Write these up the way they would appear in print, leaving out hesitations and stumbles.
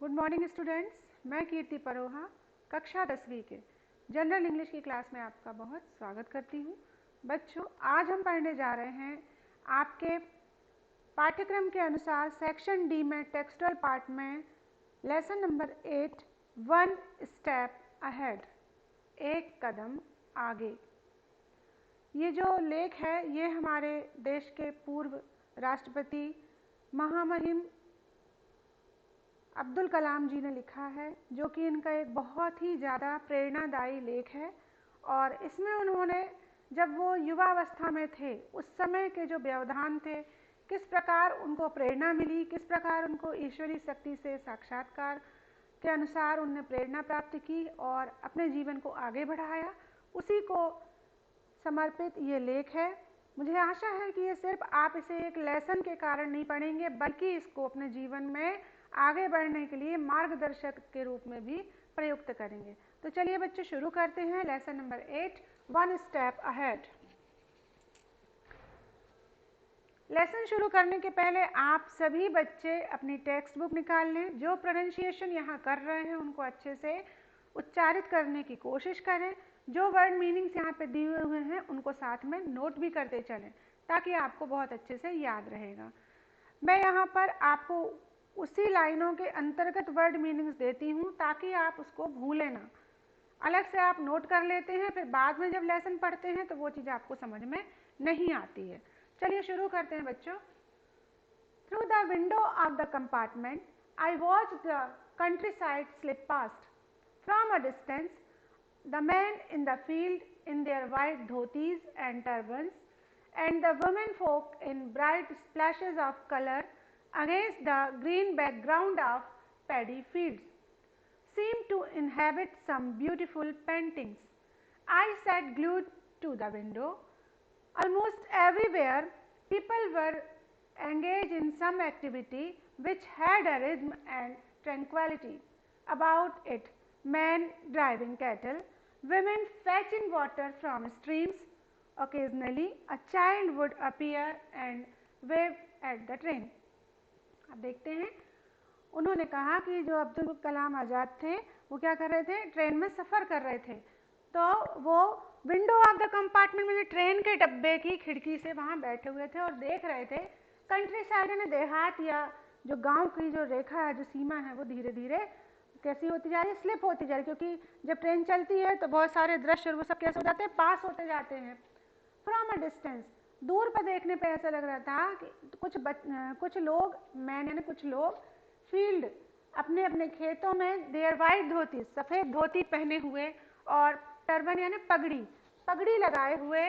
Good morning students, मैं कीर्ति परोहा कक्षा 10वीं के जनरल इंग्लिश की क्लास में आपका बहुत स्वागत करती हूँ। बच्चों, आज हम पढ़ने जा रहे हैं आपके पाठ्यक्रम के अनुसार सेक्शन डी में टेक्सटुअल पार्ट में lesson number 8 one step ahead, एक कदम आगे। ये जो लेख है ये हमारे देश के पूर्व राष्ट्रपति महामहिम अब्दुल कलाम जी ने लिखा है, जो कि इनका एक बहुत ही ज़्यादा प्रेरणादायी लेख है। और इसमें उन्होंने जब वो युवावस्था में थे उस समय के जो व्यवधान थे, किस प्रकार उनको प्रेरणा मिली, किस प्रकार उनको ईश्वरीय शक्ति से साक्षात्कार के अनुसार उनने प्रेरणा प्राप्त की और अपने जीवन को आगे बढ़ाया, उसी को समर्पित ये लेख है। मुझे आशा है कि ये सिर्फ आप इसे एक लेसन के कारण नहीं पढ़ेंगे, बल्कि इसको अपने जीवन में आगे बढ़ने के लिए मार्गदर्शक के रूप में भी प्रयुक्त करेंगे। तो चलिए बच्चों, शुरू करते हैं lesson number 8 one step ahead. Lesson शुरू करने के पहले आप सभी बच्चे अपनी टेक्स्ट बुक निकाल लें। जो प्रोनाउंसिएशन यहाँ कर रहे हैं उनको अच्छे से उच्चारित करने की कोशिश करें। जो वर्ड मीनिंग्स यहाँ पे दिए हुए हैं उनको साथ में नोट भी करते चलें, ताकि आपको बहुत अच्छे से याद रहेगा। मैं यहाँ पर आपको उसी लाइनों के अंतर्गत वर्ड मीनिंग्स देती हूँ ताकि आप उसको भूलें ना। अलग से आप नोट कर लेते हैं, फिर बाद में जब लेसन पढ़ते हैं तो वो चीज़ आपको समझ में नहीं आती है। चलिए शुरू करते हैं बच्चों। Through the window of the compartment I watch the country side slip past from a distance the man in the field in their white dhotis and turbans and the women folk in bright splashes of color against the green background of paddy fields seemed to inhabit some beautiful paintings. I sat glued to the window. Almost everywhere people were engaged in some activity which had a rhythm and tranquility about it. Men driving cattle, women fetching water from streams. Occasionally, a child would appear and wave at the train. अब देखते हैं, उन्होंने कहा कि जो अब्दुल कलाम आज़ाद थे वो क्या कर रहे थे, ट्रेन में सफ़र कर रहे थे। तो वो विंडो ऑफ द कंपार्टमेंट में ट्रेन के डब्बे की खिड़की से वहाँ बैठे हुए थे और देख रहे थे कंट्री साइड यानी देहात या जो गांव की जो रेखा है, जो सीमा है, वो धीरे धीरे कैसी होती जा रही है, स्लिप होती जा रही है। क्योंकि जब ट्रेन चलती है तो बहुत सारे दृश्य वो सब कैसे हो जाते हैं, पास होते जाते हैं। फ्रॉम अ डिस्टेंस, दूर पर देखने पे ऐसा लग रहा था कि कुछ लोग, मैन यानी कुछ लोग, फील्ड अपने अपने खेतों में देयर वाइट धोती, सफ़ेद धोती पहने हुए और टर्बन यानी पगड़ी लगाए हुए,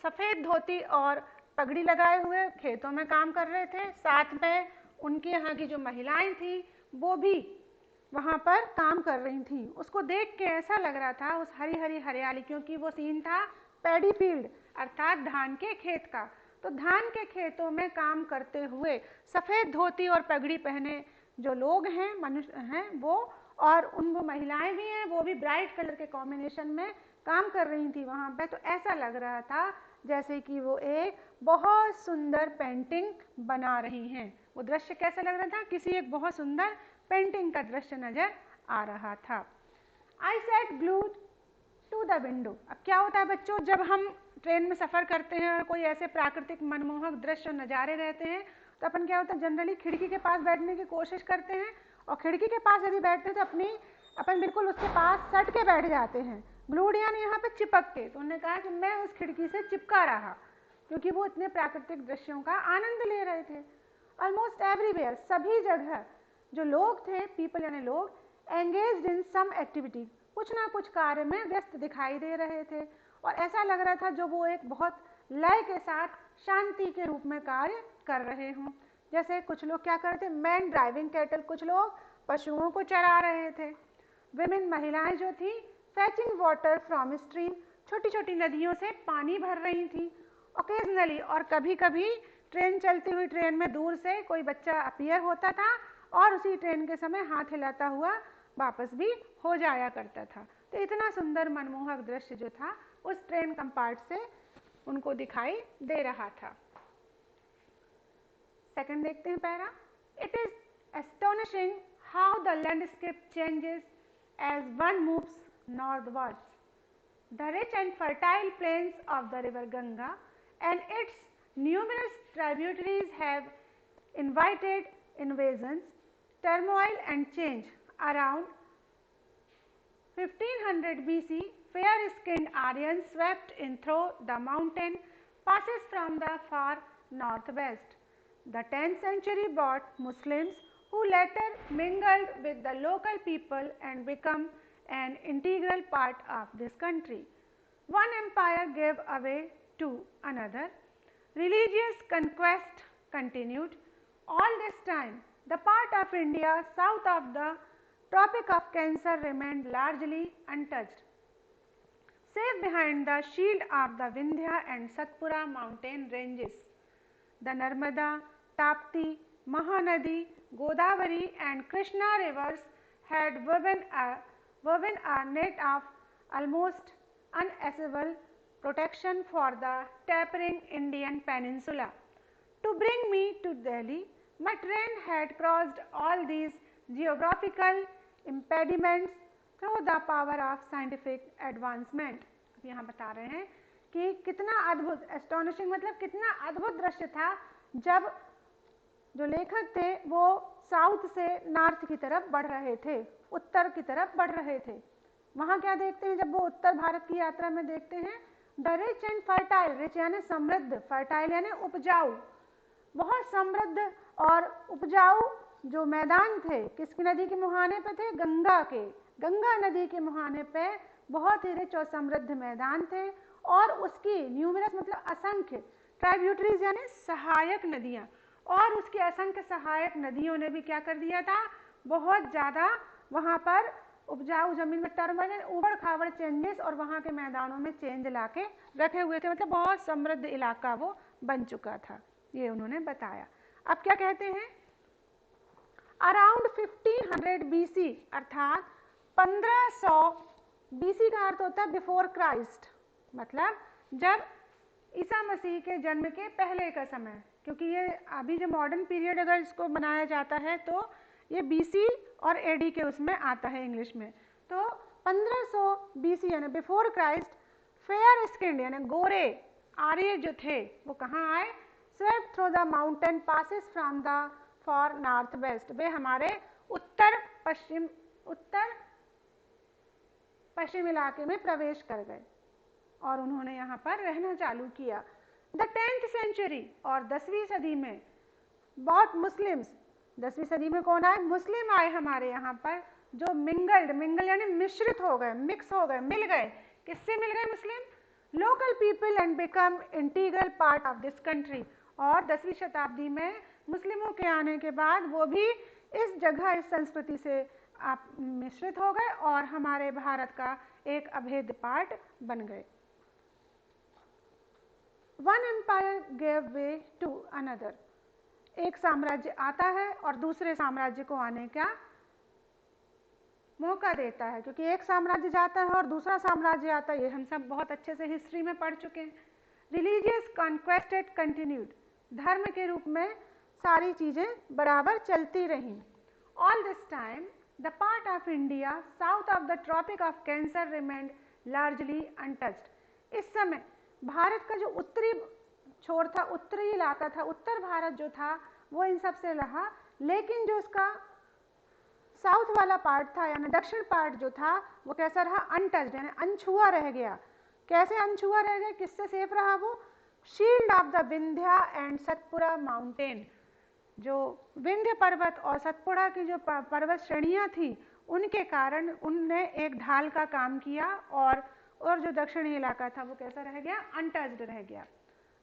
सफ़ेद धोती और पगड़ी लगाए हुए खेतों में काम कर रहे थे। साथ में उनके यहाँ की जो महिलाएं थी वो भी वहाँ पर काम कर रही थी। उसको देख के ऐसा लग रहा था, उस हरी हरी हरियाली, क्योंकि वो सीन था पैडी फील्ड अर्थात धान के खेत का। तो धान के खेतों में काम करते हुए सफ़ेद धोती और पगड़ी पहने जो लोग हैं, मनुष्य हैं वो, और वो महिलाएं भी हैं, वो भी ब्राइट कलर के कॉम्बिनेशन में काम कर रही थी वहाँ पे। तो ऐसा लग रहा था जैसे कि वो एक बहुत सुंदर पेंटिंग बना रही हैं। वो दृश्य कैसा लग रहा था, किसी एक बहुत सुंदर पेंटिंग का दृश्य नजर आ रहा था। I sat glued to the window. अब क्या होता है बच्चों, जब हम ट्रेन में सफ़र करते हैं और कोई ऐसे प्राकृतिक मनमोहक दृश्य नज़ारे रहते हैं तो अपन क्या होता है, जनरली खिड़की के पास बैठने की कोशिश करते हैं। और खिड़की के पास यदि बैठते हैं तो अपन बिल्कुल उसके पास सट के बैठ जाते हैं, ग्लूड यानी यहाँ पे चिपक के। तो उन्होंने कहा कि मैं उस खिड़की से चिपका रहा, क्योंकि वो इतने प्राकृतिक दृश्यों का आनंद ले रहे थे। ऑलमोस्ट एवरीवेयर, सभी जगह जो लोग थे, पीपल यानी लोग, एंगेज्ड इन सम एक्टिविटी, कुछ ना कुछ कार्य में व्यस्त दिखाई दे रहे थे। और ऐसा लग रहा था जो वो एक बहुत लय के साथ शांति के रूप में कार्य कर रहे हों। जैसे कुछ लोग क्या करते थे, मैन ड्राइविंग कैटल, कुछ लोग पशुओं को चरा रहे थे। विमेन, महिलाएं जो थी, फैचिंग वाटर फ्रॉम स्ट्रीम, छोटी छोटी नदियों से पानी भर रही थी। ओकेजनली, और कभी कभी ट्रेन चलती हुई ट्रेन में दूर से कोई बच्चा अपीयर होता था और उसी ट्रेन के समय हाथ हिलाता हुआ वापस भी हो जाया करता था। तो इतना सुंदर मनमोहक दृश्य जो था उस ट्रेन कंपार्ट से उनको दिखाई दे रहा था। सेकंड देखते हैं para. It is astonishing how the landscape changes as one moves northwards. The rich and fertile plains of the river Ganga and its numerous tributaries have invited invasions, turmoil and change. Around 1500 BC, fair-skinned Aryans swept in through the mountain passes from the far northwest. The 10th century brought Muslims who later mingled with the local people and become an integral part of this country. One empire gave way to another. Religious conquest continued. All this time, the part of India south of the Tropic of Cancer remained largely untouched, save behind the shield of the Vindhya and Satpura mountain ranges. The Narmada, Tapti, Mahanadi, Godavari and Krishna rivers had woven a net of almost unaccessible protection for the tapering Indian peninsula. To bring me to Delhi, my train had crossed all these geographical impediments through the power of scientific advancement. यहाँ बता रहे हैं कि कितना अद्भुत, astonishing मतलब कितना अद्भुत दृश्य था जब जो लेखक थे वो साउथ से नॉर्थ की तरफ बढ़ रहे थे, उत्तर की तरफ बढ़ रहे थे। वहाँ क्या देखते हैं जब वो उत्तर भारत की यात्रा में देखते हैं, the rich and fertile, rich यानी समृद्ध, फर्टाइल यानी उपजाऊ, बहुत समृद्ध और उपजाऊ जो मैदान थे, किसकी नदी के मुहाने पे थे? गंगा के, गंगा नदी के मुहाने पे बहुत ही रिच और समृद्ध मैदान थे और उसकी न्यूमरस मतलब असंख्य ट्राइब्यूटरीज यानी सहायक नदियां, और उसकी असंख्य सहायक नदियों ने भी क्या कर दिया था, बहुत ज़्यादा वहाँ पर उपजाऊ जमीन में टर्मल उबड़ खाबड़ चेंजेस और वहाँ के मैदानों में चेंज लाके रखे हुए थे, मतलब बहुत समृद्ध इलाका वो बन चुका था, ये उन्होंने बताया। अब क्या कहते हैं, अराउंड 1500 BC अर्थात 1500 BC का अर्थ होता है बिफोर क्राइस्ट, मतलब जब ईसा मसीह के जन्म के पहले का समय, क्योंकि ये अभी जो मॉडर्न पीरियड अगर इसको बनाया जाता है तो ये BC और AD के उसमें आता है इंग्लिश में। तो 1500 BC यानी बिफोर क्राइस्ट, फेयर स्किन्ड यानी गोरे आर्य जो थे वो कहाँ आए, swept through the mountain passes from the far north west, वे हमारे उत्तर पश्चिम इलाके में प्रवेश कर गए और उन्होंने यहाँ पर रहना चालू किया। द 10th सेंचुरी और 10वीं सदी में बहुत मुस्लिम्स, 10वीं सदी में कौन आए, मुस्लिम आए हमारे यहाँ पर, जो मिंगल यानी मिश्रित हो गए, मिक्स हो गए, मिल गए, किससे मिल गए, Muslim, local people and become integral part of this country. और 10वीं शताब्दी में मुस्लिमों के आने के बाद वो भी इस जगह, इस संस्कृति से आप मिश्रित हो गए और हमारे भारत का एक अभेद्य पार्ट बन गए। One empire gave way to another, एक साम्राज्य आता है और दूसरे साम्राज्य को आने का मौका देता है, क्योंकि एक साम्राज्य जाता है और दूसरा साम्राज्य आता है, ये हम सब बहुत अच्छे से हिस्ट्री में पढ़ चुके हैं। रिलीजियस कॉन्क्वेस्ट कंटिन्यूड, धर्म के रूप में सारी चीजें बराबर चलती रहीं। All this time the part of India south of the tropic of cancer remained largely untouched. इस समय भारत का जो उत्तरी छोर था, उत्तरी इलाका था, उत्तर भारत जो था वो इन सब से रहा, लेकिन जो उसका साउथ वाला पार्ट था यानी दक्षिण पार्ट जो था वो कैसा रहा, अनटच्ड यानी अनछुआ रह गया। कैसे अनछुआ रह गया, किससे सेफ रहा वो, shield of the Vindhya and Satpura mountain, जो विंध्य पर्वत और सतपुड़ा की जो पर्वत श्रेणियां थी उनके कारण उनने एक ढाल का काम किया और जो दक्षिणी इलाका था वो कैसा रह गया, अनटच्ड रह गया।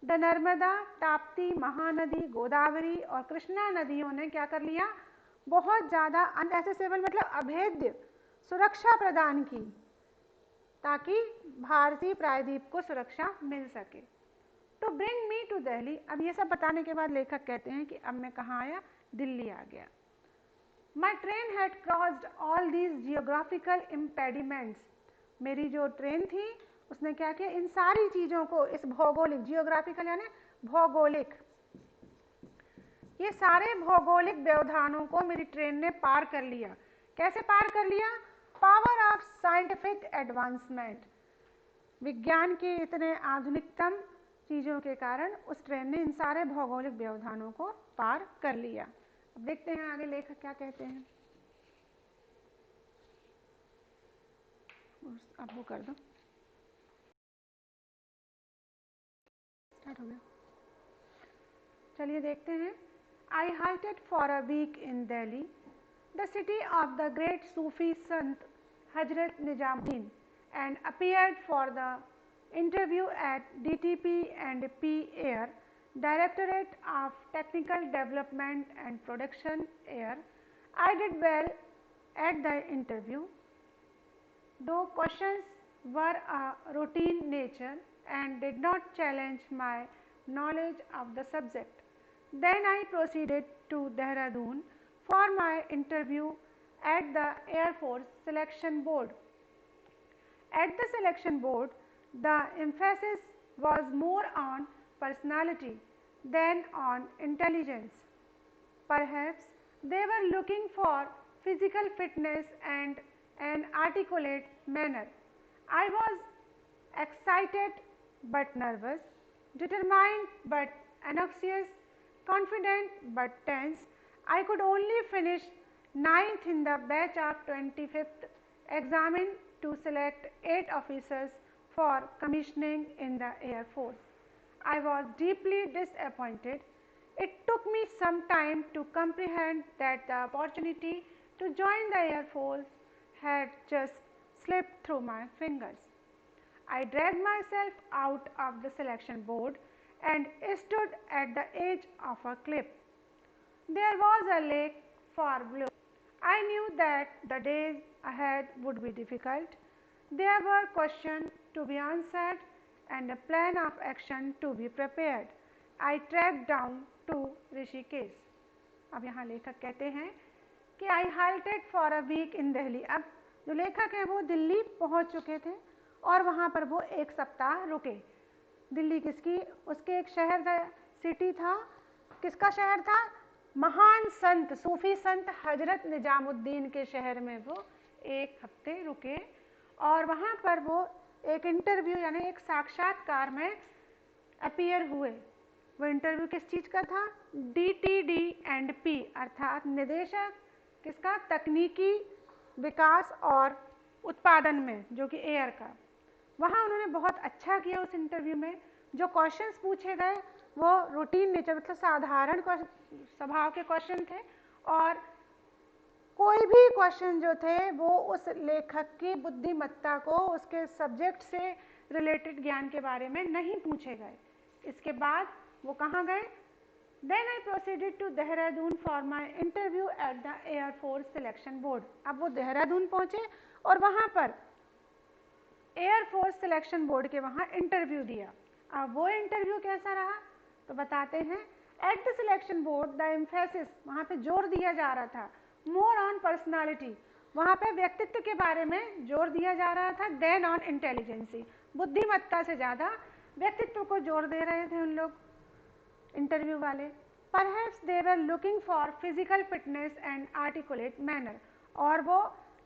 द नर्मदा, ताप्ती, महानदी, गोदावरी और कृष्णा नदियों ने क्या कर लिया, बहुत ज़्यादा अनएसेसेबल मतलब अभेद्य सुरक्षा प्रदान की ताकि भारतीय प्रायद्वीप को सुरक्षा मिल सके। तो ब्रिंग मी टू दिल्ली, अब ये सब बताने के बाद लेखक कहते हैं कि अब मैं कहाँ आया, दिल्ली आ गया। My train had crossed all these geographical impediments, मेरी जो ट्रेन थी उसने क्या किया, इन सारी चीज़ों को, इस भौगोलिक, जियोग्राफिकल यानी भौगोलिक, ये सारे भौगोलिक व्यवधानों को मेरी ट्रेन ने पार कर लिया। कैसे पार कर लिया? पावर ऑफ साइंटिफिक एडवांसमेंट, विज्ञान के इतने आधुनिकतम चीज़ों के कारण उस ट्रेन ने इन सारे भौगोलिक व्यवधानों को पार कर लिया। अब देखते हैं आगे लेखक क्या कहते हैं। अब वो कर दो, स्टार्ट हो गया। चलिए देखते हैं। I halted for a week in Delhi, the city of the great Sufi Sant Hazrat Nizamuddin, and appeared for the interview at DTP and P Air, Directorate of Technical Development and Production Air. I did well at the interview, though questions were a routine nature and did not challenge my knowledge of the subject. Then I proceeded to Dehradun for my interview at the Air Force Selection Board. At the selection board, the emphasis was more on personality than on intelligence. Perhaps they were looking for physical fitness and an articulate manner. I was excited but nervous, determined but anxious, confident but tense. I could only finish 9th in the batch of 25th examined to select 8 officers for commissioning in the Air Force. I was deeply disappointed. It took me some time to comprehend that the opportunity to join the Air Force had just slipped through my fingers. I dragged myself out of the selection board and stood at the edge of a cliff. There was a lake far below. I knew that the days ahead would be difficult. There were questions to be answered and a plan of action to be prepared. I trekked down to Rishikesh. अब यहाँ लेखक कहते हैं कि I halted for a week in Delhi। अब जो लेखक हैं वो दिल्ली पहुँच चुके थे और वहाँ पर वो एक सप्ताह रुके। दिल्ली किसकी? उसके एक शहर था, सिटी था। किसका शहर था? महान संत, सूफी संत हजरत निजामुद्दीन के शहर में वो एक हफ्ते रुके और वहाँ पर वो एक इंटरव्यू यानी एक साक्षात्कार में अपीयर हुए। वो इंटरव्यू किस चीज़ का था? DTD एंड P अर्थात निदेशक किसका? तकनीकी विकास और उत्पादन में, जो कि एयर का। वहाँ उन्होंने बहुत अच्छा किया उस इंटरव्यू में। जो क्वेश्चंस पूछे गए वो रूटीन नेचर मतलब साधारण स्वभाव के क्वेश्चन थे और कोई भी क्वेश्चन जो थे वो उस लेखक की बुद्धिमत्ता को उसके सब्जेक्ट से रिलेटेड ज्ञान के बारे में नहीं पूछे गए। इसके बाद वो कहाँ गए? Then I proceeded to Dehradun for my interview at the Air Force Selection Board। अब वो देहरादून पहुँचे और वहाँ पर एयर फोर्स सिलेक्शन बोर्ड के वहाँ इंटरव्यू दिया। अब वो इंटरव्यू कैसा रहा तो बताते हैं। At the selection board the emphasis, वहाँ पे जोर दिया जा रहा था, मोर ऑन पर्सनालिटी, वहाँ पे व्यक्तित्व के बारे में जोर दिया जा रहा था, देन ऑन इंटेलिजेंसी, बुद्धिमत्ता से ज़्यादा व्यक्तित्व को जोर दे रहे थे उन लोग इंटरव्यू वाले। Perhaps they were looking for physical fitness and articulate manner, और वो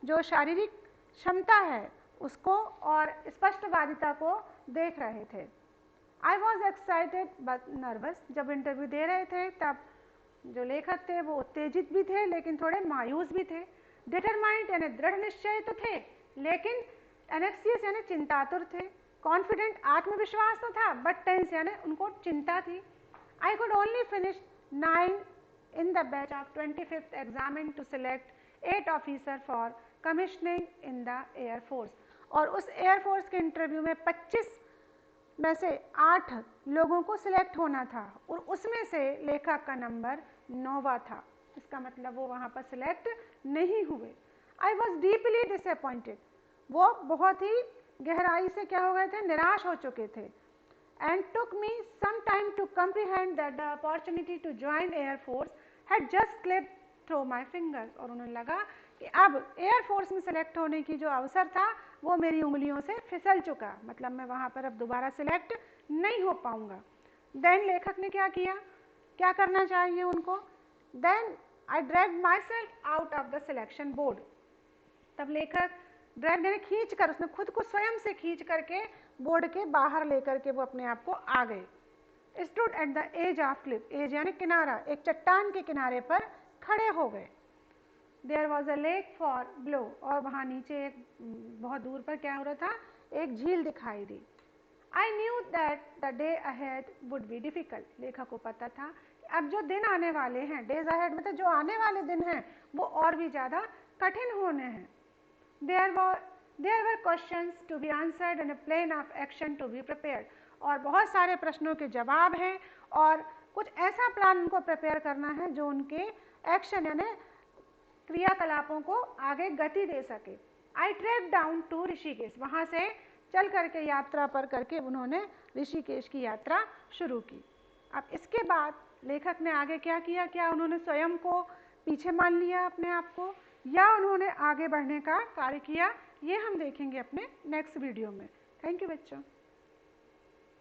जो शारीरिक क्षमता है उसको और स्पष्टवादिता को देख रहे थे। I was excited but nervous, जब इंटरव्यू दे रहे थे तब जो लेखक थे वो उत्तेजित भी थे लेकिन थोड़े मायूस भी थे। डिटरमाइंड यानी दृढ़ निश्चय तो थे लेकिन एनेक्सियस यानी चिंतातुर थे। कॉन्फिडेंट आत्मविश्वास तो था बट टेंस यानी उनको चिंता थी। I could only finish 9 in the batch of 25th examined to select 8 officer for commissioning in the Air Force। और उस एयर फोर्स के इंटरव्यू में 25 में से 8 लोगों को सिलेक्ट होना था और उसमें से लेखक का नंबर 9वां था। इसका मतलब वो वहाँ पर सिलेक्ट नहीं हुए। आई वॉज डीपली डिसअपॉइंटेड, वो बहुत ही गहराई से क्या हो गए थे? निराश हो चुके थे। And took me some time to comprehend that the opportunity to join air force had just slipped through my fingers, और उन्हें लगा कि अब एयर फोर्स में सेलेक्ट होने की जो अवसर था वो मेरी उंगलियों से फिसल चुका, मतलब मैं वहाँ पर अब दोबारा सिलेक्ट नहीं हो पाऊँगा। देन लेखक ने क्या किया? क्या करना चाहिए उनको? Then I drag myself out of the selection board. तब लेखक ड्रैग यानी खींच कर, उसने खुद को स्वयं से खींच करके बोर्ड के बाहर लेकर के वो अपने आप को आ गए। Stood at the edge of cliff, edge यानी किनारा, एक चट्टान के किनारे पर खड़े हो गए। There was a lake far below, और वहाँ नीचे एक बहुत दूर पर क्या हो रहा था, एक झील दिखाई दी। I knew that the day ahead would be difficult, लेखक को पता था कि अब जो दिन आने वाले हैं, डेज अहेड मतलब जो आने वाले दिन हैं, वो और भी ज़्यादा कठिन होने हैं। There were questions to be answered and a plan of action to be prepared, और बहुत सारे प्रश्नों के जवाब हैं और कुछ ऐसा प्लान उनको प्रिपेयर करना है जो उनके एक्शन यानी क्रियाकलापों को आगे गति दे सके। आई ट्रेक डाउन टू ऋषिकेश, वहाँ से चल करके यात्रा पर करके उन्होंने ऋषिकेश की यात्रा शुरू की। अब इसके बाद लेखक ने आगे क्या किया? क्या उन्होंने स्वयं को पीछे मान लिया अपने आप को, या उन्होंने आगे बढ़ने का कार्य किया? ये हम देखेंगे अपने नेक्स्ट वीडियो में। थैंक यू बच्चों।